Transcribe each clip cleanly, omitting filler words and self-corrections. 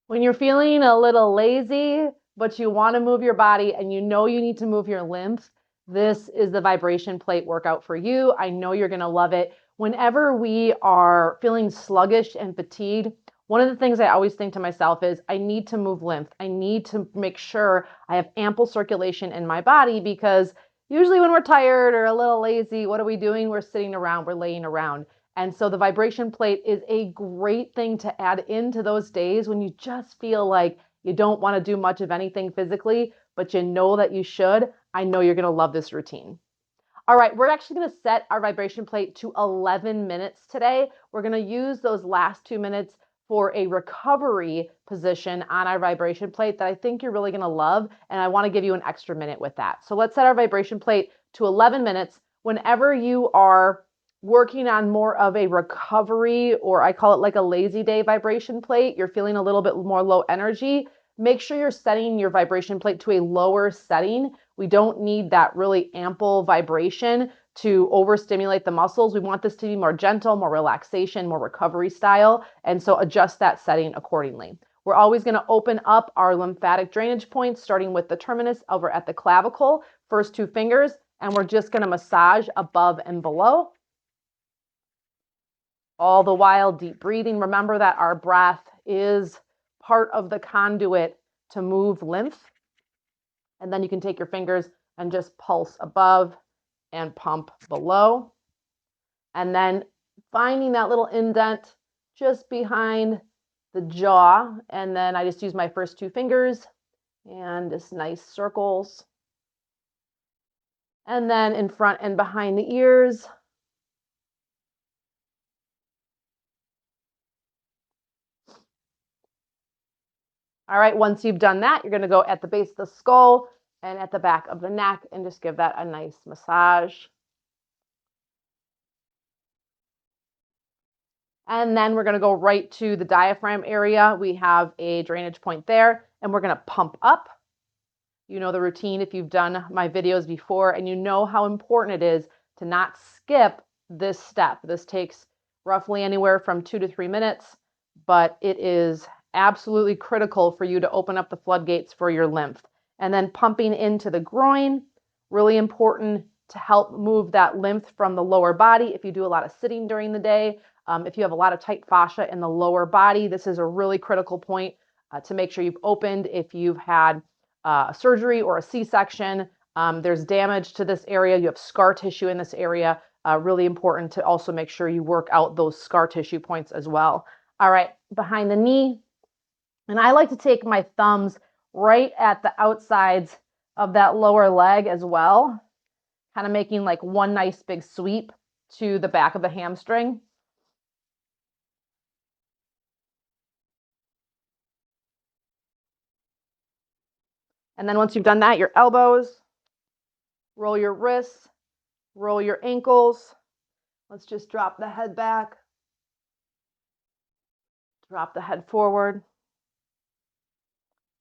When you're feeling a little lazy, but you want to move your body and you know you need to move your lymph, this is the vibration plate workout for you. I know you're going to love it. Whenever we are feeling sluggish and fatigued, one of the things I always think to myself is I need to move lymph. I need to make sure I have ample circulation in my body, because usually when we're tired or a little lazy, what are we doing? We're sitting around, we're laying around. And so the vibration plate is a great thing to add into those days when you just feel like you don't want to do much of anything physically, but you know that you should. I know you're going to love this routine. All right, we're actually going to set our vibration plate to 11 minutes today. We're going to use those last 2 minutes for a recovery position on our vibration plate that I think you're really going to love. And I want to give you an extra minute with that. So let's set our vibration plate to 11 minutes. Whenever you are working on more of a recovery, or I call it like a lazy day vibration plate, you're feeling a little bit more low energy, make sure you're setting your vibration plate to a lower setting. We don't need that really ample vibration to overstimulate the muscles. We want this to be more gentle, more relaxation, more recovery style. And so adjust that setting accordingly. We're always going to open up our lymphatic drainage points, starting with the terminus over at the clavicle, first 2 fingers, and we're just going to massage above and below. All the while, deep breathing. Remember that our breath is part of the conduit to move lymph. And then you can take your fingers and just pulse above and pump below. And then finding that little indent just behind the jaw. And then I just use my first 2 fingers and just nice circles. And then in front and behind the ears. All right, once you've done that, you're going to go at the base of the skull and at the back of the neck and just give that a nice massage. And then we're going to go right to the diaphragm area. We have a drainage point there, and we're going to pump up. You know the routine if you've done my videos before, and you know how important it is to not skip this step. This takes roughly anywhere from 2 to 3 minutes, but it is absolutely critical for you to open up the floodgates for your lymph. And then pumping into the groin, really important to help move that lymph from the lower body. If you do a lot of sitting during the day, if you have a lot of tight fascia in the lower body, this is a really critical point to make sure you've opened. If you've had a surgery or a C-section, there's damage to this area, you have scar tissue in this area, really important to also make sure you work out those scar tissue points as well. All right, behind the knee. And I like to take my thumbs right at the outsides of that lower leg as well, kind of making like one nice big sweep to the back of the hamstring. And then once you've done that, your elbows, roll your wrists, roll your ankles. Let's just drop the head back, drop the head forward,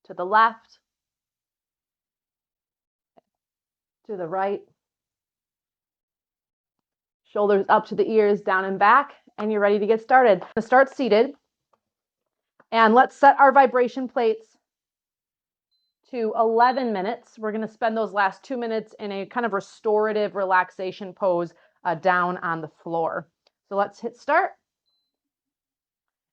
to the left, to the right, shoulders up to the ears, down and back, and you're ready to get started. Start seated, and let's set our vibration plates to 11 minutes. We're going to spend those last 2 minutes in a kind of restorative relaxation pose down on the floor. So let's hit start.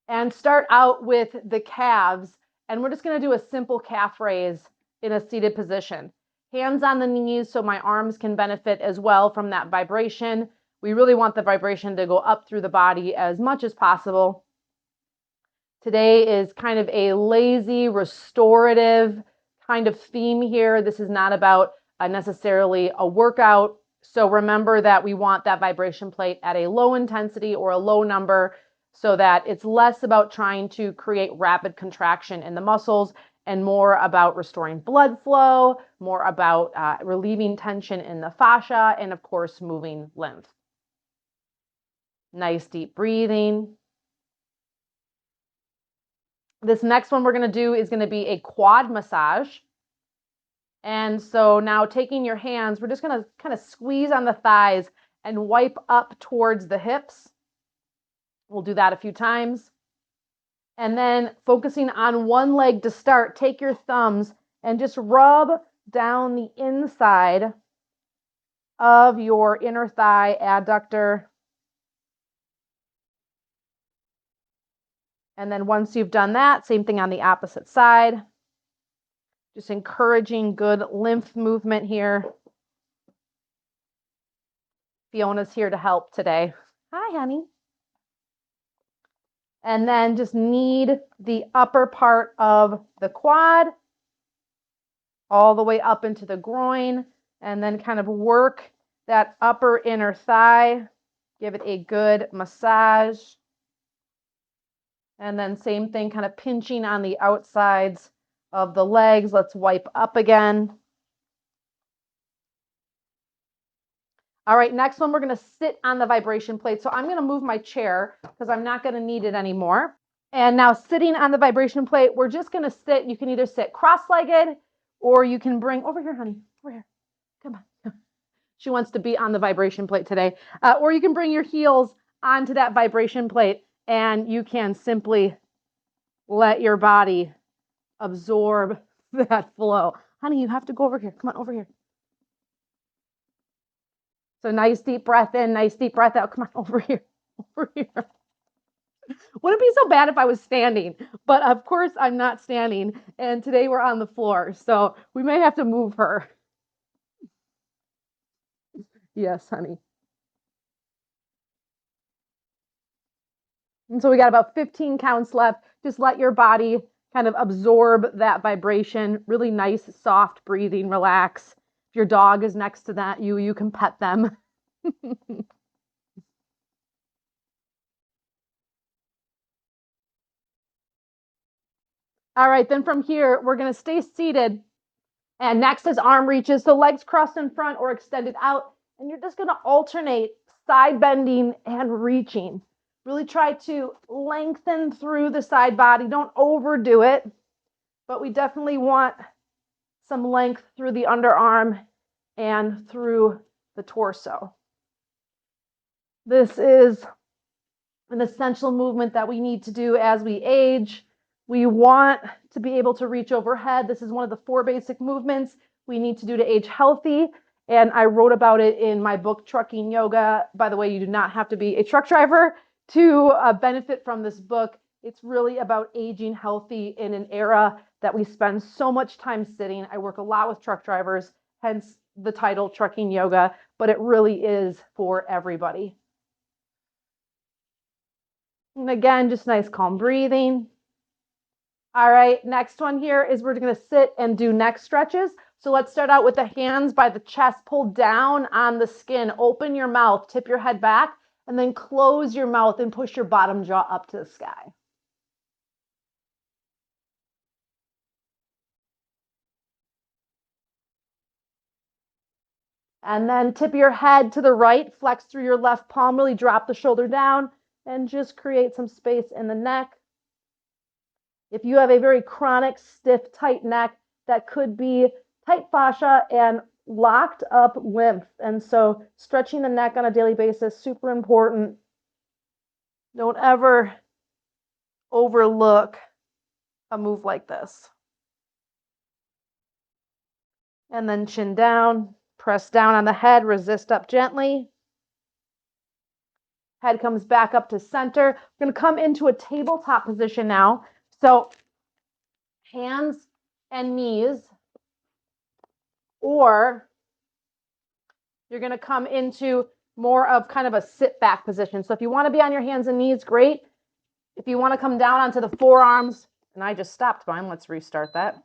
And start out with the calves. And we're just going to do a simple calf raise in a seated position. Hands on the knees so my arms can benefit as well from that vibration. We really want the vibration to go up through the body as much as possible. Today is kind of a lazy, restorative kind of theme here. This is not about necessarily a workout. So remember that we want that vibration plate at a low intensity or a low number, so that it's less about trying to create rapid contraction in the muscles and more about restoring blood flow, more about relieving tension in the fascia, and of course, moving lymph. Nice deep breathing. This next one we're going to do is going to be a quad massage. And so now taking your hands, we're just going to kind of squeeze on the thighs and wipe up towards the hips. We'll do that a few times. And then focusing on one leg to start, take your thumbs and just rub down the inside of your inner thigh adductor. And then once you've done that, same thing on the opposite side. Just encouraging good lymph movement here. Fiona's here to help today. Hi, honey. And then just knead the upper part of the quad all the way up into the groin, and then kind of work that upper inner thigh. Give it a good massage. And then same thing, kind of pinching on the outsides of the legs. Let's wipe up again. All right, next one, we're going to sit on the vibration plate. So I'm going to move my chair because I'm not going to need it anymore. And now sitting on the vibration plate, we're just going to sit. You can either sit cross-legged or you can bring, over here, honey, over here. Come on. She wants to be on the vibration plate today. Or you can bring your heels onto that vibration plate and you can simply let your body absorb that flow. Honey, you have to go over here. Come on, over here. So nice deep breath in, nice deep breath out. Come on, over here, over here. Wouldn't be so bad if I was standing, but of course I'm not standing. And today we're on the floor, so we may have to move her. Yes, honey. And so we got about 15 counts left. Just let your body kind of absorb that vibration. Really nice, soft breathing, relax. If your dog is next to that, you can pet them. All right, then from here, we're going to stay seated. And next is arm reaches. So legs crossed in front or extended out. And you're just going to alternate side bending and reaching. Really try to lengthen through the side body. Don't overdo it, but we definitely want some length through the underarm and through the torso. This is an essential movement that we need to do as we age. We want to be able to reach overhead. This is one of the 4 basic movements we need to do to age healthy. And I wrote about it in my book, Trucking Yoga. By the way, you do not have to be a truck driver to benefit from this book. It's really about aging healthy in an era that we spend so much time sitting. I work a lot with truck drivers, hence the title Trucking Yoga, but it really is for everybody. And again, just nice calm breathing. All right, next one here is we're going to sit and do neck stretches. So let's start out with the hands by the chest, pull down on the skin, open your mouth, tip your head back, and then close your mouth and push your bottom jaw up to the sky. And then tip your head to the right, flex through your left palm, really drop the shoulder down and just create some space in the neck. If you have a very chronic, stiff, tight neck, that could be tight fascia and locked up lymph. And so stretching the neck on a daily basis, super important. Don't ever overlook a move like this. And then chin down, press down on the head, resist up gently. Head comes back up to center. We're going to come into a tabletop position now. So hands and knees, or you're going to come into more of kind of a sit back position. So if you want to be on your hands and knees, great. If you want to come down onto the forearms, and I just stopped mine, let's restart that.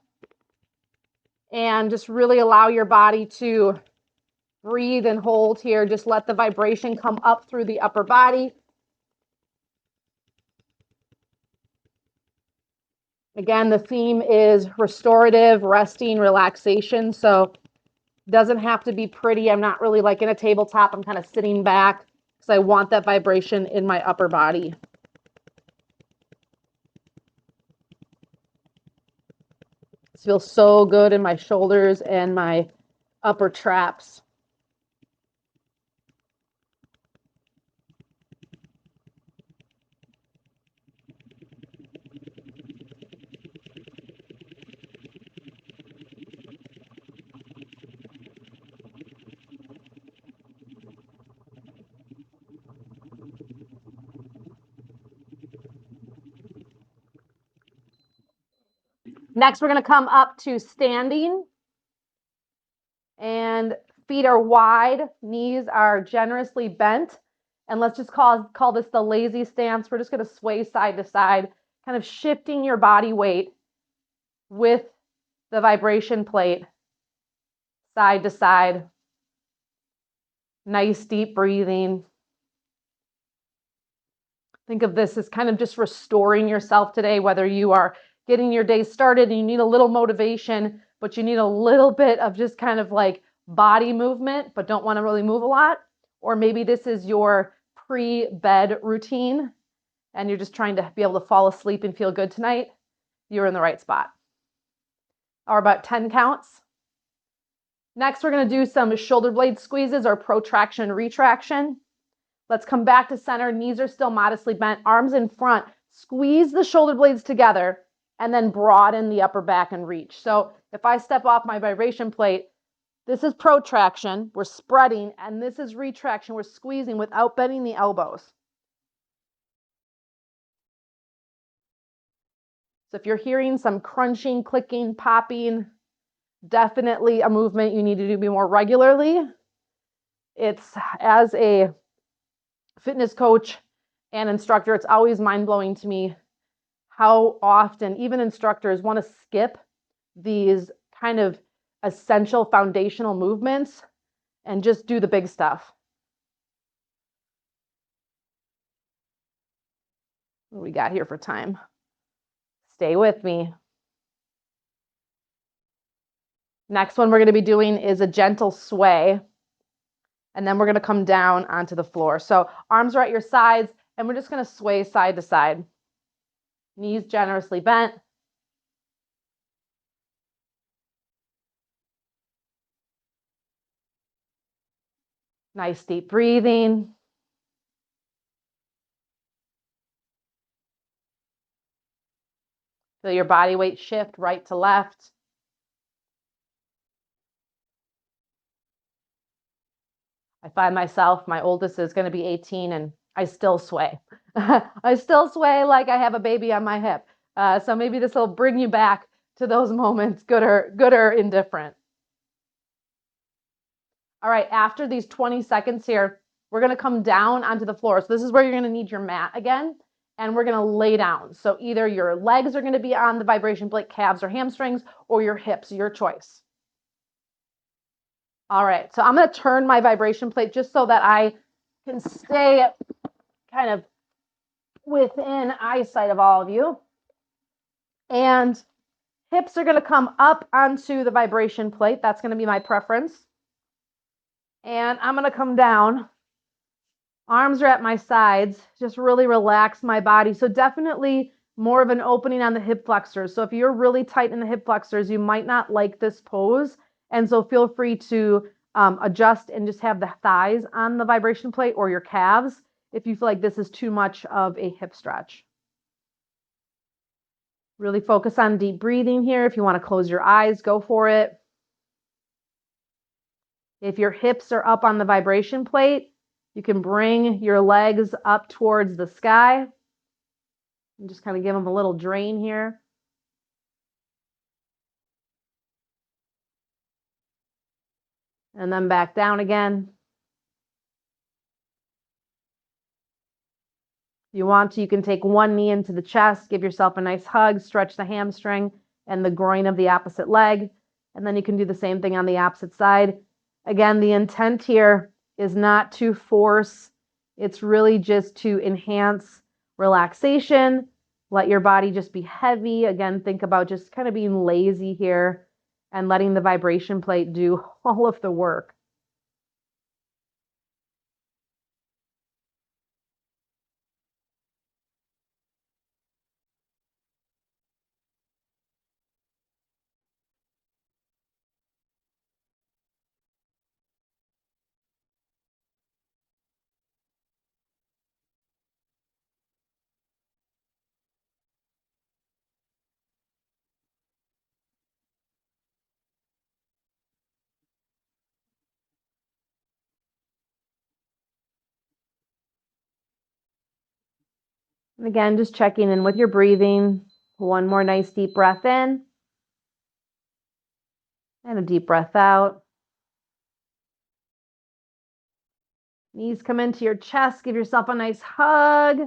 And just really allow your body to breathe and hold here. Just let the vibration come up through the upper body. Again, the theme is restorative, resting, relaxation. So it doesn't have to be pretty. I'm not really like in a tabletop. I'm kind of sitting back because I want that vibration in my upper body. This feels so good in my shoulders and my upper traps. Next, we're going to come up to standing, and feet are wide, knees are generously bent. And let's just call this the lazy stance. We're just going to sway side to side, kind of shifting your body weight with the vibration plate side to side. Nice deep breathing. Think of this as kind of just restoring yourself today, whether you are getting your day started and you need a little motivation, but you need a little bit of just kind of like body movement, but don't want to really move a lot. Or maybe this is your pre-bed routine and you're just trying to be able to fall asleep and feel good tonight. You're in the right spot. Or about 10 counts. Next, we're going to do some shoulder blade squeezes or protraction, retraction. Let's come back to center. Knees are still modestly bent, arms in front. Squeeze the shoulder blades together and then broaden the upper back and reach. So if I step off my vibration plate, this is protraction, we're spreading, and this is retraction, we're squeezing without bending the elbows. So if you're hearing some crunching, clicking, popping, definitely a movement you need to do more regularly. It's, as a fitness coach and instructor, it's always mind-blowing to me how often even instructors want to skip these kind of essential foundational movements and just do the big stuff. What do we got here for time? Stay with me. Next one we're going to be doing is a gentle sway. And then we're going to come down onto the floor. So arms are at your sides, and we're just going to sway side to side. Knees generously bent. Nice deep breathing. Feel your body weight shift right to left. I find myself, my oldest is going to be 18, and I still sway. I still sway like I have a baby on my hip. So maybe this will bring you back to those moments, good or indifferent. All right, after these 20 seconds here, we're going to come down onto the floor. So this is where you're going to need your mat again, and we're going to lay down. So either your legs are going to be on the vibration plate, calves or hamstrings, or your hips, your choice. All right, so I'm going to turn my vibration plate just so that I can stay kind of within eyesight of all of you. And hips are going to come up onto the vibration plate. That's going to be my preference. And I'm going to come down. Arms are at my sides. Just really relax my body. So definitely more of an opening on the hip flexors. So if you're really tight in the hip flexors, you might not like this pose. And so feel free to adjust and just have the thighs on the vibration plate or your calves if you feel like this is too much of a hip stretch. Really focus on deep breathing here. If you want to close your eyes, go for it. If your hips are up on the vibration plate, you can bring your legs up towards the sky and just kind of give them a little drain here. And then back down again. If you want to, you can take one knee into the chest, give yourself a nice hug, stretch the hamstring and the groin of the opposite leg. And then you can do the same thing on the opposite side. Again, the intent here is not to force. It's really just to enhance relaxation. Let your body just be heavy. Again, think about just kind of being lazy here and letting the vibration plate do all of the work. And again, just checking in with your breathing. One more nice deep breath in. And a deep breath out. Knees come into your chest. Give yourself a nice hug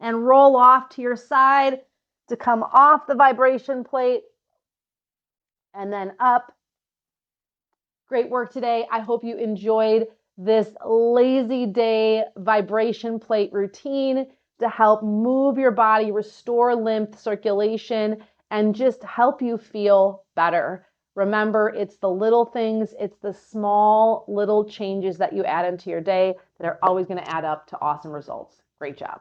and roll off to your side to come off the vibration plate and then up. Great work today. I hope you enjoyed this lazy day vibration plate routine to help move your body, restore lymph circulation, and just help you feel better. Remember, it's the little things, it's the small little changes that you add into your day that are always going to add up to awesome results. Great job.